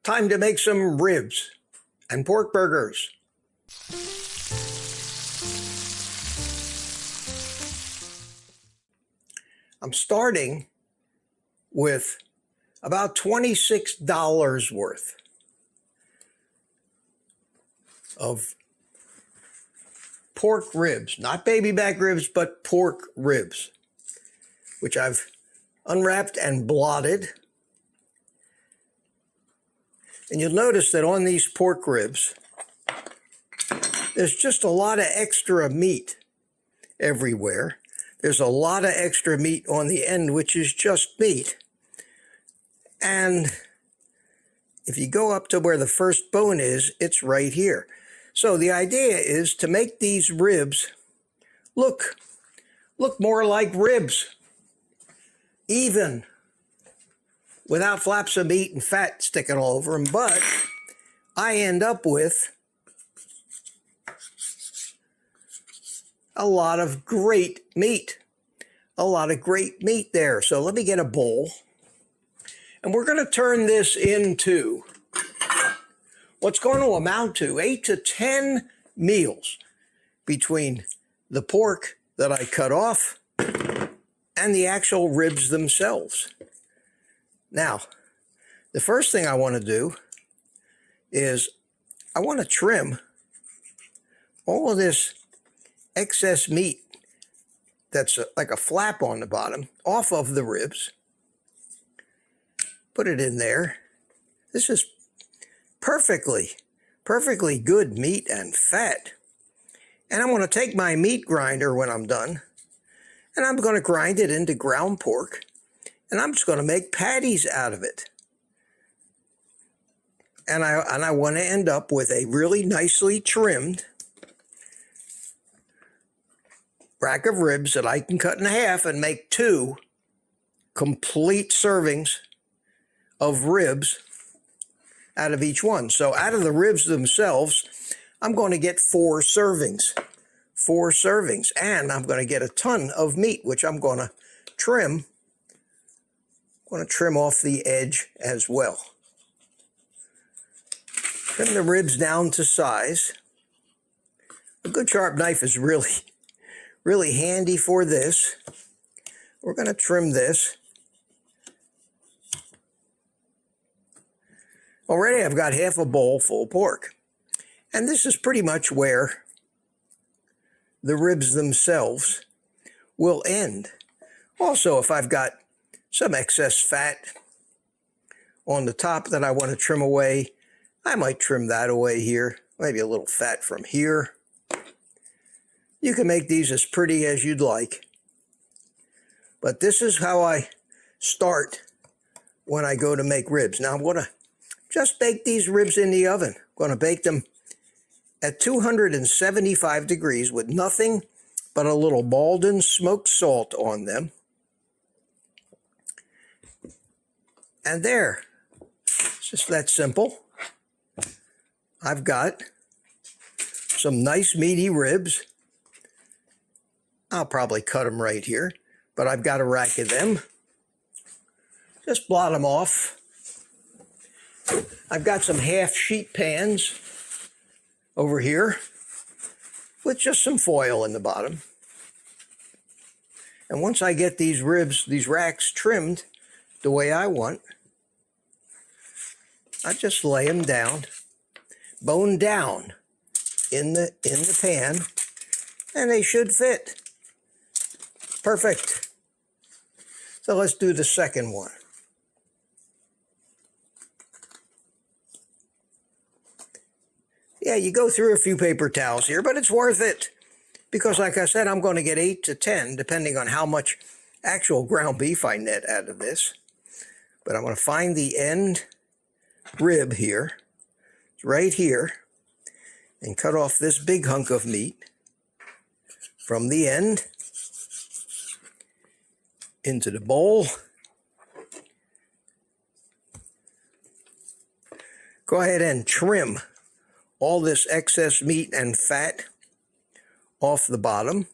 Time to make some ribs and pork burgers. I'm starting with about $26 worth of pork ribs, not baby back ribs, but pork ribs, which I've unwrapped and blotted. And you'll notice that on these pork ribs, there's just a lot of extra meat everywhere. There's a lot of extra meat on the end, which is just meat. And if you go up to where the first bone is, it's right here. So the idea is to make these ribs look more like ribs, even, without flaps of meat and fat sticking all over them. But I end up with a lot of great meat. A lot of great meat there. So let me get a bowl. And we're going to turn this into what's going to amount to 8 to 10 meals between the pork that I cut off and the actual ribs themselves. Now, the first thing I want to do is I want to trim all of this excess meat that's like a flap on the bottom off of the ribs. Put it in there. This is perfectly good meat and fat. And I'm going to take my meat grinder when I'm done, and I'm going to grind it into ground pork, and I'm just going to make patties out of it. And I want to end up with a really nicely trimmed rack of ribs that I can cut in half and make 2 complete servings of ribs out of each one. So out of the ribs themselves, I'm going to get 4 servings. 4 servings. And I'm going to get a ton of meat, which I'm going to trim. I'm going to trim off the edge as well. Trim the ribs down to size. A good sharp knife is really handy for this. We're going to trim this. Already I've got half a bowl full of pork. And this is pretty much where the ribs themselves will end. Also, if I've got some excess fat on the top that I want to trim away, I might trim that away here. Maybe a little fat from here. You can make these as pretty as you'd like. But this is how I start when I go to make ribs. Now I'm going to just bake these ribs in the oven. I'm going to bake them at 275 degrees with nothing but a little Maldon smoked salt on them. And there, it's just that simple. I've got some nice meaty ribs. I'll probably cut them right here, but I've got a rack of them. Just blot them off. I've got some half sheet pans over here with just some foil in the bottom. And once I get these ribs, these racks trimmed the way I want, I just lay them down, bone down in the pan, and they should fit. Perfect. So let's do the second one. Yeah, you go through a few paper towels here, but it's worth it. Because like I said, I'm going to get 8 to 10, depending on how much actual ground beef I net out of this. But I'm going to find the end rib here, right here, and cut off this big hunk of meat from the end into the bowl. Go ahead and trim all this excess meat and fat off the bottom.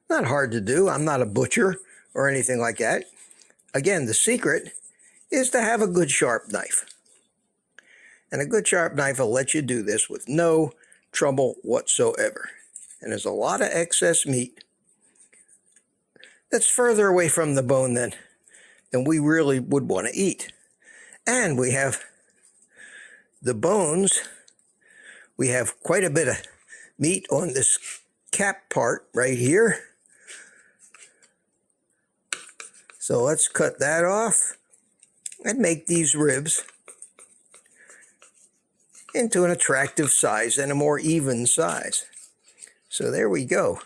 Not hard to do. I'm not a butcher or anything like that. Again, the secret is to have a good sharp knife. And a good sharp knife will let you do this with no trouble whatsoever. And there's a lot of excess meat that's further away from the bone than we really would want to eat. And we have the bones. We have quite a bit of meat on this cap part right here. So let's cut that off and make these ribs into an attractive size and a more even size. So there we go.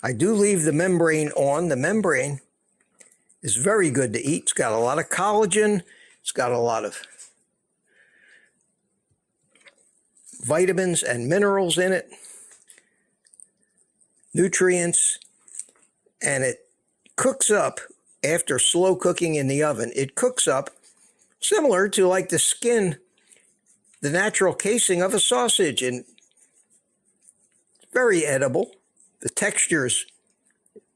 I do leave the membrane on. The membrane is very good to eat. It's got a lot of collagen. It's got a lot of vitamins and minerals in it, nutrients, and it cooks up after slow cooking in the oven. It cooks up similar to like the skin, the natural casing of a sausage, and it's very edible. The texture is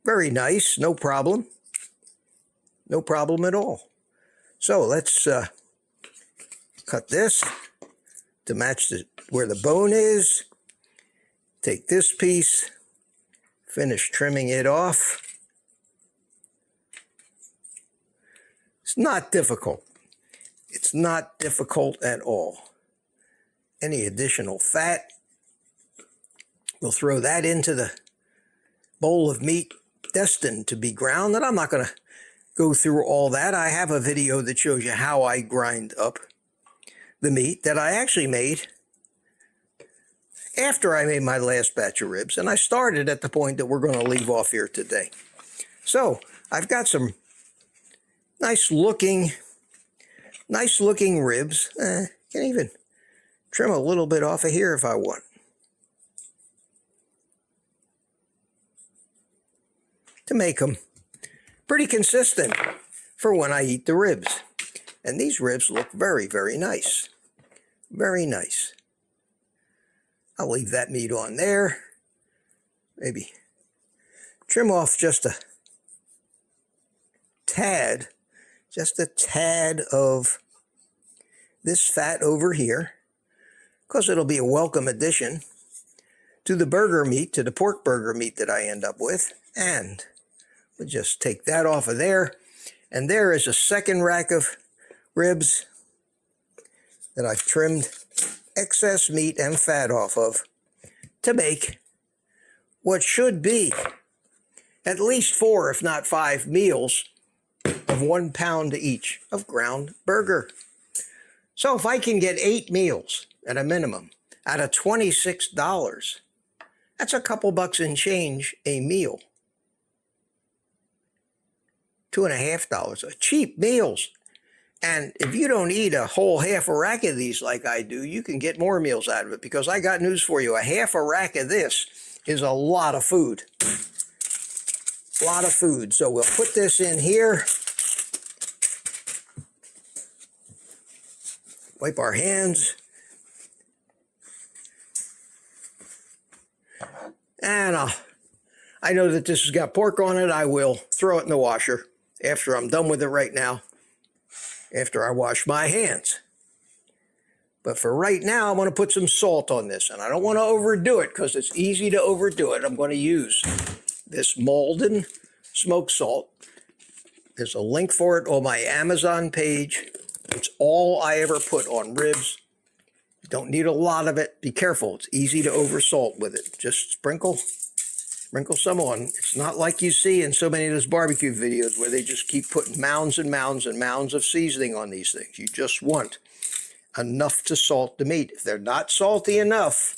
very nice, no problem. No problem at all. So let's cut this to match where the bone is. Take this piece, finish trimming it off. It's not difficult. It's not difficult at all. Any additional fat, we'll throw that into the bowl of meat destined to be ground, and I'm not going to go through all that. I have a video that shows you how I grind up the meat that I actually made after I made my last batch of ribs, and I started at the point that we're going to leave off here today. So I've got some nice looking ribs. Can even trim a little bit off of here if I want. To make them pretty consistent for when I eat the ribs. And these ribs look very, very nice. Very nice. I'll leave that meat on there. Maybe trim off just a tad of this fat over here, because it'll be a welcome addition to the burger meat, to the pork burger meat that I end up with. And we'll just take that off of there. And there is a second rack of ribs that I've trimmed excess meat and fat off of to make what should be at least 4, if not 5 meals of 1 pound each of ground burger. So if I can get 8 meals at a minimum out of $26, that's a couple bucks and change a meal. $2.50, cheap meals. And if you don't eat a whole half a rack of these like I do, you can get more meals out of it, because I got news for you. A half a rack of this is a lot of food. A lot of food. So we'll put this in here. Wipe our hands. And I know that this has got pork on it. I will throw it in the washer after I'm done with it right now, after I wash my hands. But for right now, I'm going to put some salt on this, and I don't want to overdo it because it's easy to overdo it. I'm going to use this Malden smoked salt. There's a link for it on my Amazon page. It's all I ever put on ribs. You don't need a lot of it. Be careful. It's easy to oversalt with it. Just sprinkle some on. It's not like you see in so many of those barbecue videos where they just keep putting mounds and mounds and mounds of seasoning on these things. You just want enough to salt the meat. If they're not salty enough,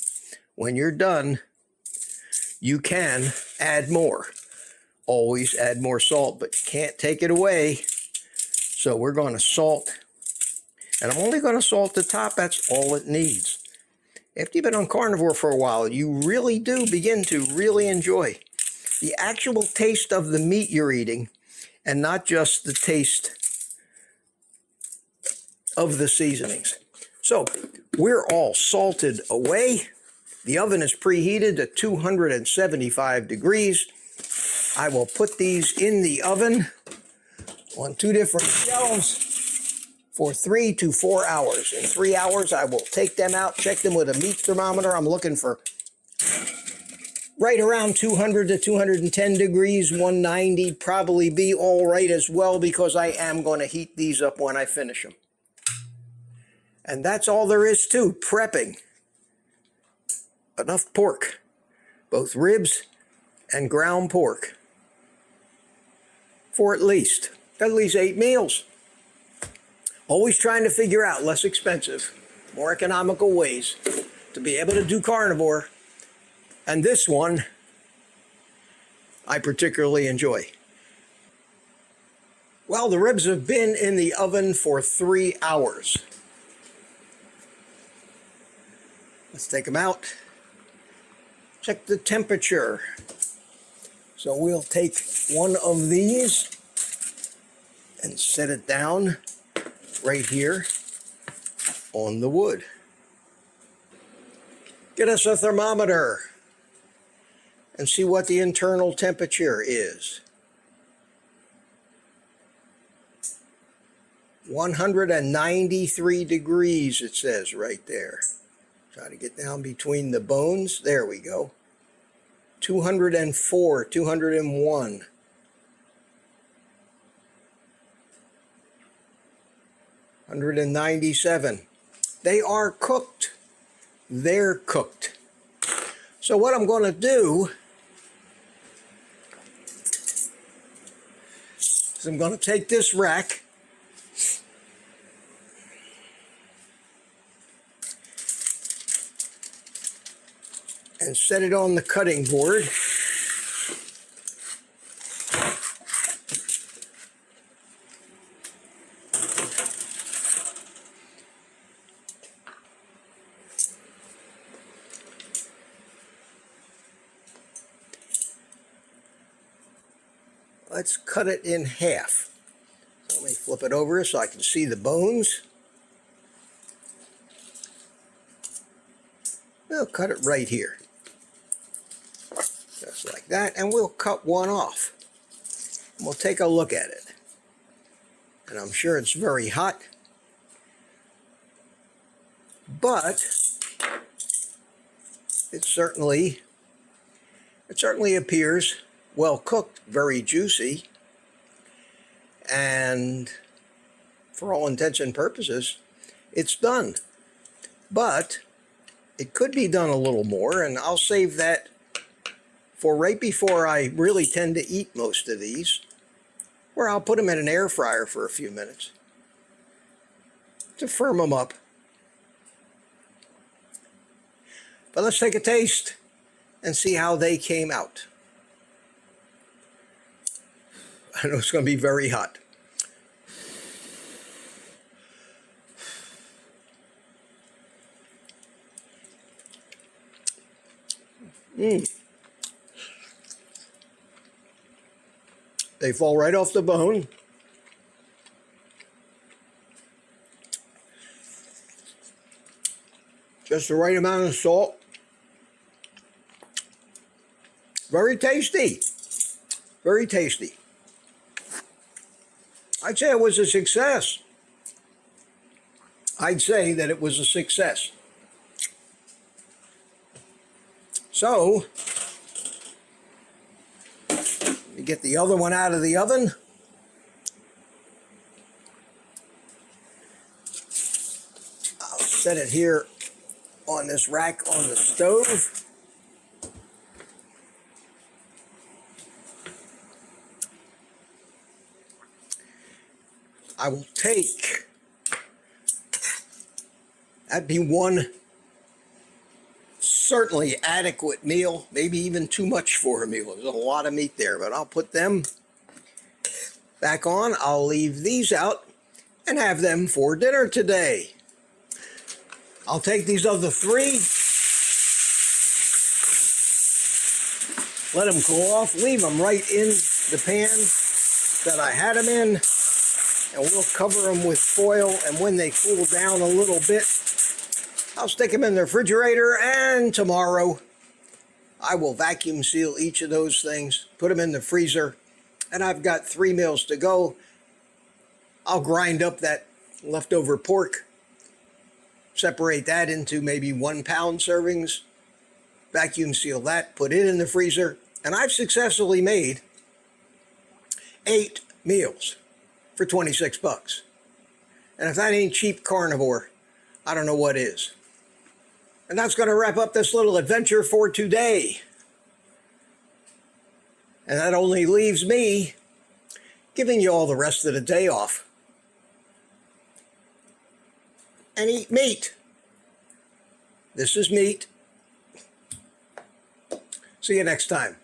when you're done, you can add more. Always add more salt, but you can't take it away. So we're going to salt, and I'm only going to salt the top. That's all it needs. After you've been on carnivore for a while, you really do begin to really enjoy the actual taste of the meat you're eating, and not just the taste of the seasonings. So we're all salted away. The oven is preheated to 275 degrees. I will put these in the oven on 2 different shelves for 3 to 4 hours. In 3 hours, I will take them out, check them with a meat thermometer. I'm looking for right around 200 to 210 degrees. 190 probably be all right as well, because I am going to heat these up when I finish them. And that's all there is to prepping enough pork, both ribs and ground pork, for at least 8 meals. Always trying to figure out less expensive, more economical ways to be able to do carnivore. And this one I particularly enjoy. Well, the ribs have been in the oven for 3 hours. Let's take them out. Check the temperature. So we'll take one of these and set it down right here on the wood. Get us a thermometer and see what the internal temperature is. 193 degrees, it says right there. Try to get down between the bones. There we go. 204, 201. 197. They are cooked. They're cooked. So what I'm going to do is I'm going to take this rack and set it on the cutting board. Let's cut it in half. So let me flip it over so I can see the bones. We'll cut it right here. Just like that, and we'll cut one off. And we'll take a look at it. And I'm sure it's very hot, but it certainly appears well cooked, very juicy, and for all intents and purposes, it's done. But it could be done a little more, and I'll save that for right before I really tend to eat most of these, where I'll put them in an air fryer for a few minutes to firm them up. But let's take a taste and see how they came out. I know it's going to be very hot. They fall right off the bone. Just the right amount of salt. Very tasty. Very tasty. I'd say it was a success. I'd say that it was a success. So, let me get the other one out of the oven. I'll set it here on this rack on the stove. I will take, that'd be one certainly adequate meal, maybe even too much for a meal. There's a lot of meat there, but I'll put them back on. I'll leave these out and have them for dinner today. I'll take these other 3, let them cool off, leave them right in the pan that I had them in, and we'll cover them with foil, and when they cool down a little bit, I'll stick them in the refrigerator, and tomorrow I will vacuum seal each of those things, put them in the freezer, and I've got 3 meals to go. I'll grind up that leftover pork, separate that into maybe 1 pound servings, vacuum seal that, put it in the freezer, and I've successfully made 8 meals for 26 bucks. And if that ain't cheap carnivore, I don't know what is. And that's going to wrap up this little adventure for today. And that only leaves me giving you all the rest of the day off. And eat meat. This is meat. See you next time.